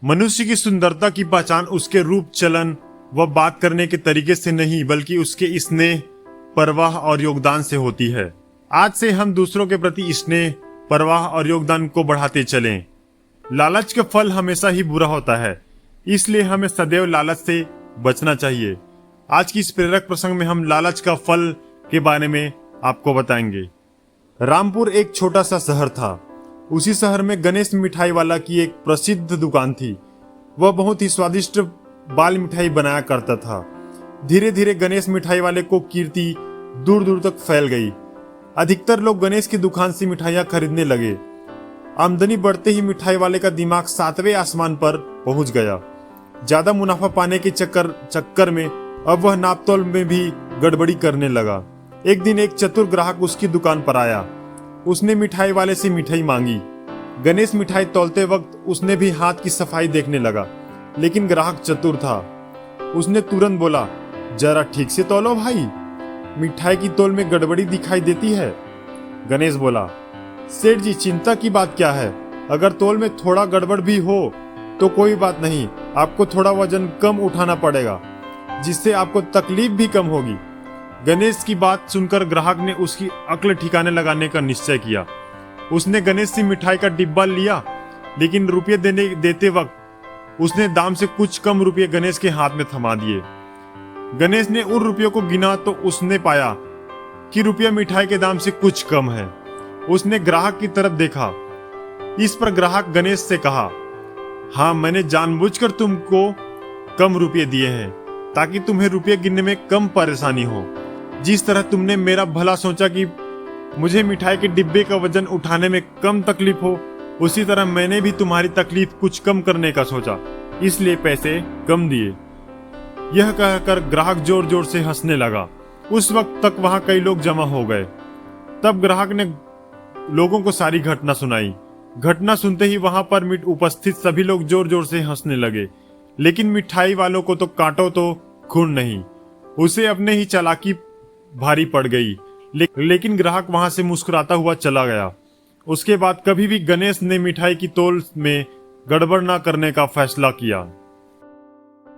मनुष्य की सुंदरता की पहचान उसके रूप, चलन व बात करने के तरीके से नहीं बल्कि उसके स्नेह, परवाह और योगदान से होती है। आज से हम दूसरों के प्रति स्नेह, परवाह और योगदान को बढ़ाते चलें। लालच का फल हमेशा ही बुरा होता है, इसलिए हमें सदैव लालच से बचना चाहिए। आज की इस प्रेरक प्रसंग में हम लालच का फल के बारे में आपको बताएंगे। रामपुर एक छोटा सा शहर था। उसी शहर में गणेश मिठाई वाला की एक प्रसिद्ध दुकान थी। वह बहुत ही स्वादिष्ट बाल मिठाई बनाया करता था। धीरे धीरे गणेश मिठाई वाले को कीर्ति दूर दूर तक फैल गई। अधिकतर लोग गणेश की दुकान से मिठाइयां खरीदने लगे। आमदनी बढ़ते ही मिठाई वाले का दिमाग 7वें आसमान पर पहुंच गया। ज्यादा मुनाफा पाने के चक्कर में अब वह नापतोल में भी गड़बड़ी करने लगा। एक दिन एक चतुर ग्राहक उसकी दुकान पर आया। उसने मिठाई वाले से मिठाई मांगी। गणेश मिठाई तौलते वक्त उसने भी हाथ की सफाई देखने लगा, लेकिन ग्राहक चतुर था। उसने तुरंत बोला, जरा ठीक से तौलो भाई, मिठाई की तौल में गड़बड़ी दिखाई देती है। गणेश बोला, सेठ जी चिंता की बात क्या है, अगर तौल में थोड़ा गड़बड़ भी हो तो कोई बात नहीं, आपको थोड़ा वजन कम उठाना पड़ेगा, जिससे आपको तकलीफ भी कम होगी। गणेश की बात सुनकर ग्राहक ने उसकी अक्ल ठिकाने लगाने का निश्चय किया। उसने गणेश से मिठाई का डिब्बा लिया, लेकिन रुपये देते वक्त उसने दाम से कुछ कम रुपये गणेश के हाथ में थमा दिए। गणेश ने उन रुपयों को गिना तो उसने पाया कि रुपया मिठाई के दाम से कुछ कम है। उसने ग्राहक की तरफ देखा। इस पर ग्राहक गणेश से कहा, हाँ, मैंने जानबूझकर तुमको कम रुपये दिए हैं ताकि तुम्हें रुपये गिनने में कम परेशानी हो। जिस तरह तुमने मेरा भला सोचा कि मुझे मिठाई के डिब्बे का वजन उठाने में कम तकलीफ हो, उसी तरह मैंने भी तुम्हारी तकलीफ कुछ कम करने का सोचा, इसलिए पैसे कम दिए। यह कहकर ग्राहक जोर जोर से हंसने लगा। उस वक्त तक वहां कई लोग जमा हो गए। तब ग्राहक ने लोगों को सारी घटना सुनाई। घटना सुनते ही वहां पर उपस्थित सभी लोग जोर जोर से हंसने लगे, लेकिन मिठाई वालों को तो काटो तो खून नहीं। उसे अपने ही चालाकी भारी पड़ गई, लेकिन ग्राहक वहां से मुस्कुराता हुआ चला गया। उसके बाद कभी भी गणेश ने मिठाई की तौल में गड़बड़ न करने का फैसला किया।